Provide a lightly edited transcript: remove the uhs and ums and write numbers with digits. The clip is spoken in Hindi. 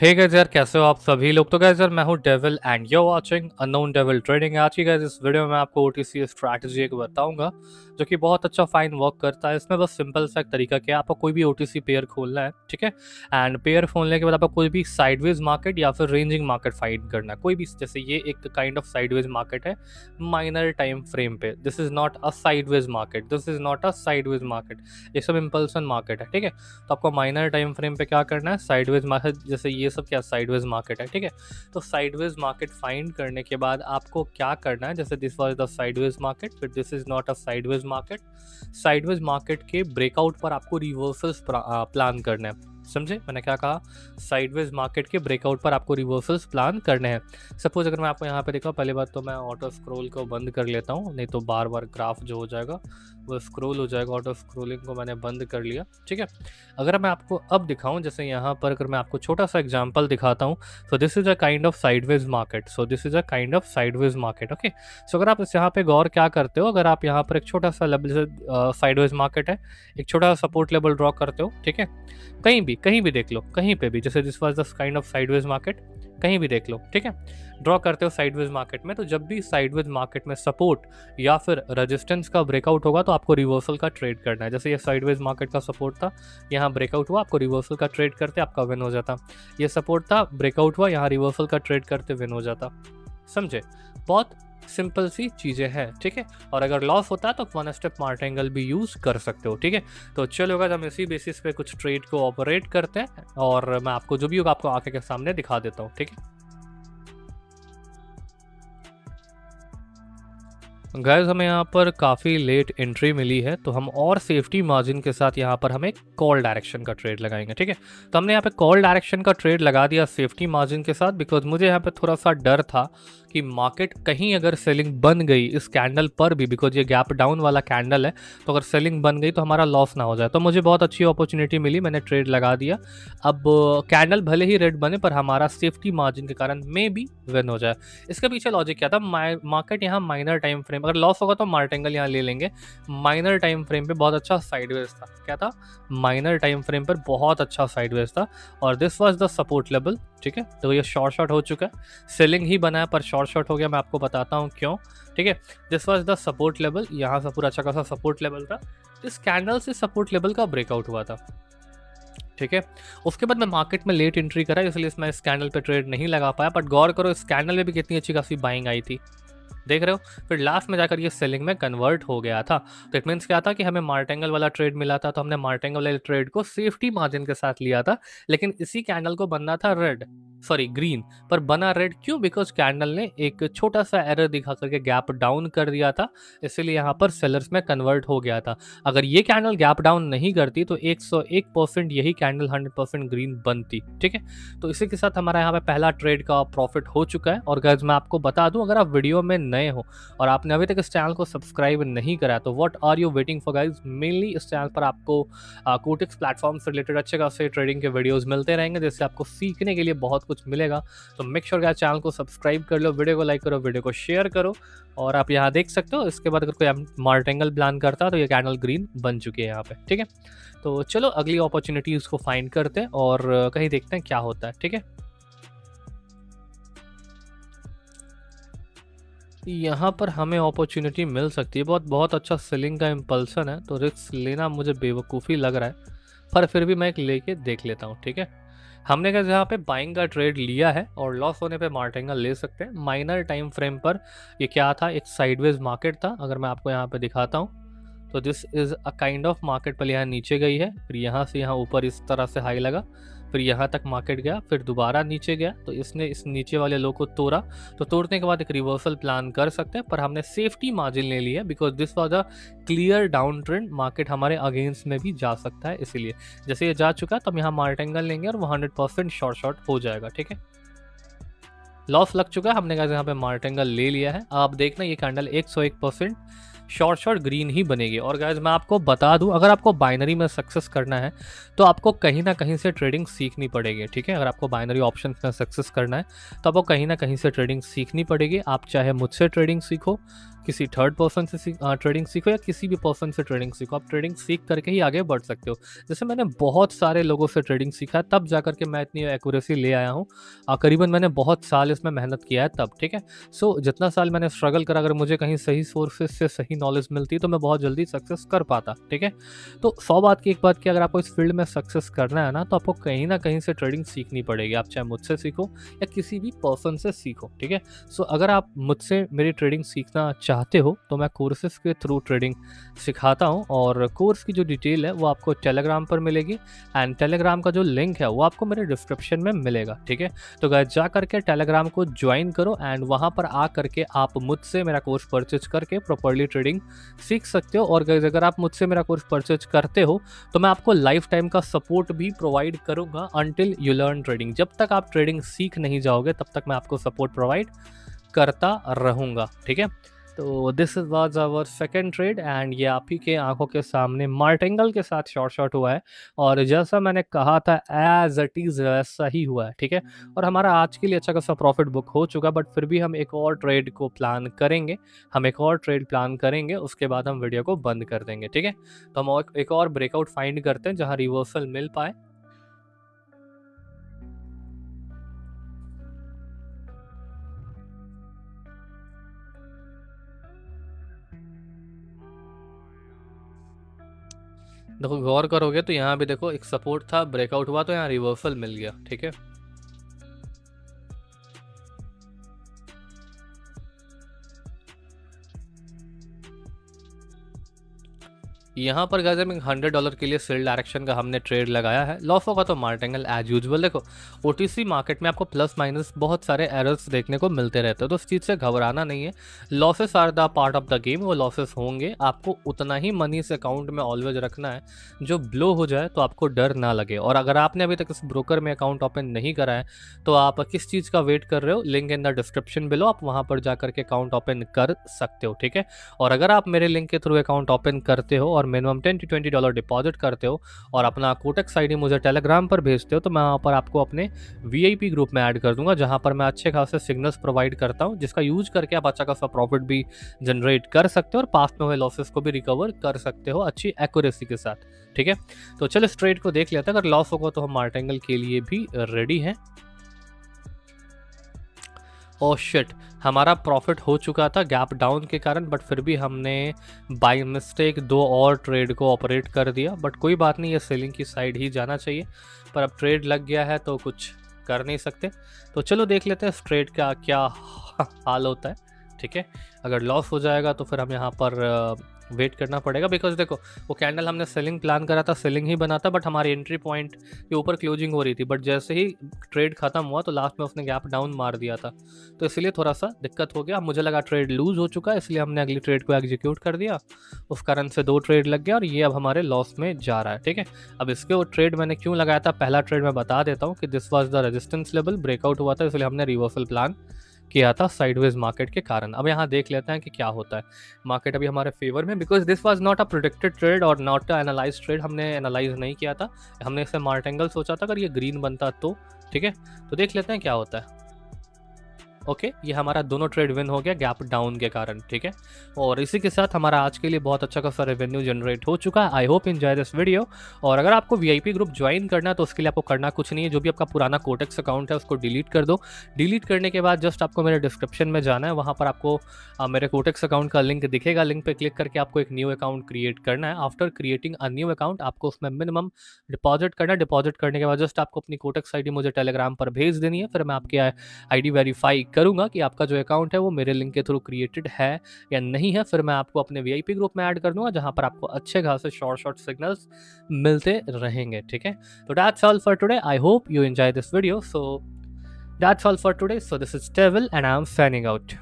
हे गाइस यार, कैसे हो आप सभी लोग। तो गाइस यार, मैं हूं devil and you watching unknown devil trading. आज की गाइस इस वीडियो में आपको ओटीसी स्ट्रैटेजी एक बताऊंगा जो कि बहुत अच्छा फाइन वर्क करता है। इसमें बस सिंपल सा एक तरीका क्या है, आपको कोई भी ओटीसी पेयर खोलना है, ठीक है। एंड पेयर खोलने के बाद आपको कोई भी साइडवेज मार्केट या फिर रेंजिंग मार्केट फाइंड करना है, कोई भी। जैसे ये एक काइंड ऑफ साइडवेज मार्केट है माइनर टाइम फ्रेम पे। This is not a sideways market, this is not a sideways market, ये सब इम्पल्सन मार्केट है, ठीक है। तो आपको माइनर टाइम फ्रेम पे क्या करना है, साइडवेज मार्केट, जैसे ये सब क्या साइडवेज मार्केट है, ठीक है। तो साइडवेज मार्केट फाइंड करने के बाद आपको क्या करना है, जैसे this was the sideways market, फिर this is not a sideways market. Sideways market के ब्रेकआउट पर आपको रिवर्सल्स प्लान करना है। समझे मैंने क्या कहा? साइडवेज मार्केट के ब्रेकआउट पर आपको रिवर्सल्स प्लान करने हैं। सपोज अगर मैं आपको यहाँ पे दिखाऊं, पहली बात तो मैं ऑटो स्क्रॉल को बंद कर लेता हूँ, नहीं तो बार बार ग्राफ जो हो जाएगा वो स्क्रॉल हो जाएगा। ऑटो स्क्रॉलिंग को मैंने बंद कर लिया, ठीक है। अगर मैं आपको अब दिखाऊं, जैसे यहाँ पर अगर मैं आपको छोटा सा एग्जांपल दिखाता हूँ, so this is a kind of sideways market, so this is a kind of sideways market, okay. So अगर आप इस यहाँ पे गौर क्या करते हो, अगर आप यहाँ पर एक छोटा सा लेवल से साइडवेज मार्केट है, एक छोटा सा सपोर्ट लेवल ड्रॉ करते हो, ठीक है। कहीं भी देख लो, कहीं पे भी, जैसे this was the kind of sideways market, कहीं भी देख लो, ठीक है। ड्रॉ करते हो साइडवेज मार्केट में, तो जब भी साइडवेज मार्केट में सपोर्ट या फिर रेजिस्टेंस का ब्रेकआउट होगा तो आपको रिवर्सल का ट्रेड करना है। जैसे ये साइडवेज मार्केट का सपोर्ट था, यहाँ ब्रेकआउट हुआ, आपको रिवर्सल का ट्रेड करते आपका विन हो जाता। ये सपोर्ट था, ब्रेकआउट हुआ, यहाँ रिवर्सल का ट्रेड करते विन हो जाता। समझे? बहुत सिंपल सी चीज़ें हैं, ठीक है। और अगर लॉस होता है तो वन स्टेप मार्टिंगल भी यूज़ कर सकते हो, ठीक है। तो चलो गाइस, हम इसी बेसिस पे कुछ ट्रेड को ऑपरेट करते हैं और मैं आपको जो भी होगा आपको आंखें के सामने दिखा देता हूँ, ठीक है। गाइस, हमें यहाँ पर काफ़ी लेट एंट्री मिली है, तो हम और सेफ्टी मार्जिन के साथ यहाँ पर हमें कॉल डायरेक्शन का ट्रेड लगाएंगे, ठीक है। तो हमने यहाँ पे कॉल डायरेक्शन का ट्रेड लगा दिया सेफ्टी मार्जिन के साथ, बिकॉज मुझे यहाँ पे थोड़ा सा डर था कि मार्केट कहीं अगर सेलिंग बन गई इस कैंडल पर भी, बिकॉज ये गैप डाउन वाला कैंडल है, तो अगर सेलिंग बन गई तो हमारा लॉस ना हो जाए। तो मुझे बहुत अच्छी अपॉर्चुनिटी मिली, मैंने ट्रेड लगा दिया। अब कैंडल भले ही रेड बने पर हमारा सेफ्टी मार्जिन के कारण मे भी विन हो जाए। इसके पीछे लॉजिक क्या था, मार्केट यहाँ माइनर टाइम फ्रेम, अगर लॉस होगा तो मार्टिंगल यहाँ ले लेंगे। माइनर टाइम फ्रेम पे बहुत अच्छा साइडवेज था, क्या था, माइनर टाइम फ्रेम पर बहुत अच्छा साइडवेज था, और this was the support level, ठीक है। तो ये शॉर्ट हो चुका है, सेलिंग ही बना है पर शॉर्ट हो गया, मैं आपको बताता हूँ क्यों, ठीक है। This was the support level, यहाँ से पूरा अच्छा खासा सपोर्ट लेवल था, इस कैंडल से सपोर्ट लेवल का ब्रेकआउट हुआ था, ठीक है। उसके बाद मैं मार्केट में लेट एंट्री करा, इसलिए मैं इस कैंडल पे ट्रेड नहीं लगा पाया, बट गौर करो इस कैंडल में भी कितनी अच्छी खासी बाइंग आई थी, देख रहे हो। फिर लास्ट में जाकर ये सेलिंग में कन्वर्ट हो गया था। तो इट मीन्स क्या था कि हमें मार्टिंगल वाला ट्रेड मिला था, तो हमने मार्टिंगल वाले ट्रेड को सेफ्टी मार्जिन के साथ लिया था, लेकिन इसी कैंडल को बनना था रेड, सॉरी ग्रीन, पर बना रेड क्यों? बिकॉज कैंडल ने एक छोटा सा एरर दिखा करके गैप डाउन कर दिया था, इसीलिए यहाँ पर सेलर्स में कन्वर्ट हो गया था। अगर ये कैंडल गैप डाउन नहीं करती तो 101% यही कैंडल 100% ग्रीन बनती, ठीक है। तो इसी के साथ हमारा यहाँ पे पहला ट्रेड का प्रॉफिट हो चुका है। और गाइस, मैं आपको बता दूं, अगर आप वीडियो में नए हो और आपने अभी तक इस चैनल को सब्सक्राइब नहीं करा तो what are you waiting for guys. Mainly इस चैनल पर आपको कोटेक्स प्लेटफॉर्म से रिलेटेड अच्छे खासे ट्रेडिंग के वीडियोस मिलते रहेंगे, जिससे आपको सीखने के लिए बहुत कुछ मिलेगा। तो मेक श्योर गाइस, चैनल को सब्सक्राइब कर लो, वीडियो को लाइक करो, वीडियो को शेयर करो। और आप यहाँ देख सकते हो, इसके बाद अगर कोई मार्टिंगल प्लान करता है तो ये कैंडल ग्रीन बन चुकी है यहाँ पे, ठीक है। तो चलो अगली अपॉर्चुनिटीज को फाइंड करते हैं और कहीं देखते हैं क्या होता है, ठीक है। यहाँ पर हमें अपॉर्चुनिटी मिल सकती है, बहुत अच्छा सेलिंग का इम्पल्सन है, तो रिस्क लेना मुझे बेवकूफ़ी लग रहा है, पर फिर भी मैं एक लेके देख लेता हूँ, ठीक है। हमने क्या यहाँ पे बाइंग का ट्रेड लिया है और लॉस होने पे मार्टिंगल ले सकते हैं। माइनर टाइम फ्रेम पर ये क्या था, एक साइडवेज मार्केट था। अगर मैं आपको यहाँ पे दिखाता हूँ तो this is a kind of market, पहले यहाँ नीचे गई है, फिर यहाँ से यहाँ ऊपर इस तरह से हाई लगा, फिर यहाँ तक मार्केट गया, फिर दोबारा नीचे गया, तो इसने इस नीचे वाले लो को तोड़ा। तो तोड़ने के बाद एक रिवर्सल प्लान कर सकते हैं, पर हमने सेफ्टी मार्जिन ले लिया because this was a clear down trend, market हमारे अगेंस्ट में भी जा सकता है, इसीलिए जैसे ये जा चुका है तो हम यहाँ मार्टिंगल लेंगे और वो 100% शॉर्ट हो जाएगा, ठीक है। लॉस लग चुका है, हमने कहा यहाँ पे मार्टिंगल ले लिया है। आप देखना ये कैंडल 101% शॉर्ट ग्रीन ही बनेगी। और गाइस, मैं आपको बता दूं, अगर आपको बाइनरी में सक्सेस करना है तो आपको कहीं ना कहीं से ट्रेडिंग सीखनी पड़ेगी, ठीक है। अगर आपको बाइनरी ऑप्शन में सक्सेस करना है तो आपको कहीं ना कहीं से ट्रेडिंग सीखनी पड़ेगी। आप चाहे मुझसे ट्रेडिंग सीखो, किसी थर्ड पर्सन से ट्रेडिंग सीखो या किसी भी पर्सन से ट्रेडिंग सीखो, आप ट्रेडिंग सीख करके ही आगे बढ़ सकते हो। जैसे मैंने बहुत सारे लोगों से ट्रेडिंग सीखा है, तब जा करके मैं इतनी एक्यूरेसी ले आया हूँ। करीबन मैंने बहुत साल इसमें मेहनत किया है तब, ठीक है। सो जितना साल मैंने स्ट्रगल करा, अगर मुझे कहीं सही सोर्सेज से सही नॉलेज मिलती तो मैं बहुत जल्दी सक्सेस कर पाता, ठीक है। तो 100 बात की एक बात कि अगर आपको इस फील्ड में सक्सेस करना है ना, तो आपको कहीं ना कहीं से ट्रेडिंग सीखनी पड़ेगी। आप चाहे मुझसे सीखो या किसी भी पर्सन से सीखो, ठीक है। सो अगर आप मुझसे मेरी ट्रेडिंग सीखना चाहते हो तो मैं कोर्सेज के थ्रू ट्रेडिंग सिखाता हूँ, और कोर्स की जो डिटेल है वो आपको टेलीग्राम पर मिलेगी, एंड टेलीग्राम का जो लिंक है वो आपको मेरे डिस्क्रिप्शन में मिलेगा, ठीक है। तो गाइस जा करके टेलीग्राम को ज्वाइन करो, एंड वहाँ पर आ करके आप मुझसे मेरा कोर्स परचेज करके प्रॉपर्ली ट्रेडिंग सीख सकते हो। और गाइस अगर आप मुझसे मेरा कोर्स परचेज करते हो तो मैं आपको लाइफ टाइम का सपोर्ट भी प्रोवाइड करूंगा अंटिल यू लर्न ट्रेडिंग। जब तक आप ट्रेडिंग सीख नहीं जाओगे तब तक मैं आपको सपोर्ट प्रोवाइड करता रहूंगा, ठीक है। तो this is was our second trade, and ये आप ही के आंखों के सामने मार्टिंगल के साथ शॉर्ट हुआ है, और जैसा मैंने कहा था एज इट इज वैसा ही हुआ है, ठीक है। और हमारा आज के लिए अच्छा खासा प्रॉफिट बुक हो चुका, बट फिर भी हम एक और ट्रेड को प्लान करेंगे। हम एक और ट्रेड प्लान करेंगे, उसके बाद हम वीडियो को बंद कर देंगे, ठीक है। तो हम एक और ब्रेकआउट फाइंड करते हैं जहां रिवर्सल मिल पाए। देखो गौर करोगे तो यहाँ भी देखो एक सपोर्ट था, ब्रेकआउट हुआ तो यहाँ रिवर्सल मिल गया, ठीक है। यहाँ पर गाइस हम $100 के लिए सेल डायरेक्शन का हमने ट्रेड लगाया है। लॉस होगा तो मार्टिंगल एज यूजुअल। देखो ओटीसी मार्केट में आपको प्लस माइनस बहुत सारे एरर्स देखने को मिलते रहते हैं, तो उस चीज़ से घबराना नहीं है। Losses are the part of the game, वो लॉसेस होंगे। आपको उतना ही मनी इस अकाउंट में ऑलवेज रखना है, जो ब्लो हो जाए तो आपको डर ना लगे। और अगर आपने अभी तक इस ब्रोकर में अकाउंट ओपन नहीं करा है तो आप किस चीज़ का वेट कर रहे हो, link in the description below, आप वहाँ पर जा करके अकाउंट ओपन कर सकते हो, ठीक है। और अगर आप मेरे लिंक के थ्रू अकाउंट ओपन करते हो और मिनिमम $10 to $20 डिपॉजिट करते हो और अपना कोटेक्स आईडी मुझे टेलीग्राम पर भेजते हो, तो मैं वहाँ पर आपको अपने वीआईपी ग्रुप में ऐड कर दूंगा, जहाँ पर मैं अच्छे खासे सिग्नल्स प्रोवाइड करता हूँ, जिसका यूज करके आप अच्छा खासा प्रॉफिट भी जनरेट कर सकते हो और पास्ट में हुए लॉसेस को भी रिकवर कर सकते हो अच्छी एक्यूरेसी के साथ, ठीक है। तो चलो इस ट्रेड को देख लेते हैं। अगर लॉस होगा तो हम मार्टिंगल के लिए भी रेडी हैं। ओह शिट, हमारा प्रॉफिट हो चुका था गैप डाउन के कारण, बट फिर भी हमने बाय मिस्टेक 2 और ट्रेड को ऑपरेट कर दिया। बट कोई बात नहीं, ये सेलिंग की साइड ही जाना चाहिए, पर अब ट्रेड लग गया है तो कुछ कर नहीं सकते। तो चलो देख लेते हैं इस ट्रेड का क्या हाल होता है, ठीक है। अगर लॉस हो जाएगा तो फिर हम यहाँ पर वेट करना पड़ेगा, बिकॉज देखो वो कैंडल हमने सेलिंग प्लान करा था, सेलिंग ही बना था, बट हमारी एंट्री पॉइंट के ऊपर क्लोजिंग हो रही थी। बट जैसे ही ट्रेड खत्म हुआ तो लास्ट में उसने गैप डाउन मार दिया था, तो इसलिए थोड़ा सा दिक्कत हो गया। मुझे लगा ट्रेड लूज हो चुका है, इसलिए हमने अगली ट्रेड को एग्जीक्यूट कर दिया, उस कारण से 2 ट्रेड लग गया और ये अब हमारे लॉस में जा रहा है, ठीक है। अब इसके वो ट्रेड मैंने क्यों लगाया था, पहला ट्रेड मैं बता देता हूँ कि this was the resistance level, breakout हुआ था, इसलिए हमने रिवर्सल प्लान किया था साइडवेज मार्केट के कारण। अब यहाँ देख लेते हैं कि क्या होता है। मार्केट अभी हमारे फेवर में, because this was not a predicted trade और नॉट अ एनालाइज ट्रेड, हमने एनालाइज नहीं किया था, हमने इसे मार्टिंगल सोचा था अगर ये ग्रीन बनता तो, ठीक है। तो देख लेते हैं क्या होता है। ओके ये हमारा दोनों ट्रेड विन हो गया गैप डाउन के कारण, ठीक है। और इसी के साथ हमारा आज के लिए बहुत अच्छा खासा रेवेन्यू जनरेट हो चुका है। I hope enjoy this video. और अगर आपको वीआईपी ग्रुप ज्वाइन करना है तो उसके लिए आपको करना कुछ नहीं है, जो भी आपका पुराना कोटेक्स अकाउंट है उसको डिलीट कर दो। डिलीट करने के बाद जस्ट आपको मेरे डिस्क्रिप्शन में जाना है, वहाँ पर आपको मेरे कोटेक्स अकाउंट का लिंक दिखेगा, लिंक पे क्लिक करके आपको एक न्यू अकाउंट क्रिएट करना है। After creating a new account आपको उसमें मिनिमम डिपॉजिट करना है। डिपॉजिट करने के बाद जस्ट आपको अपनी कोटेक्स आईडी मुझे टेलीग्राम पर भेज देनी है, फिर मैं आपकी आईडी वेरीफाई करूंगा कि आपका जो अकाउंट है वो मेरे लिंक के थ्रू क्रिएटेड है या नहीं है। फिर मैं आपको अपने वीआईपी ग्रुप में ऐड कर दूंगा, जहां पर आपको अच्छे खासे शॉर्ट सिग्नल्स मिलते रहेंगे, ठीक है। तो that's all for today. I hope you enjoy this video. So that's all for today. So this is Tevil and I am signing out.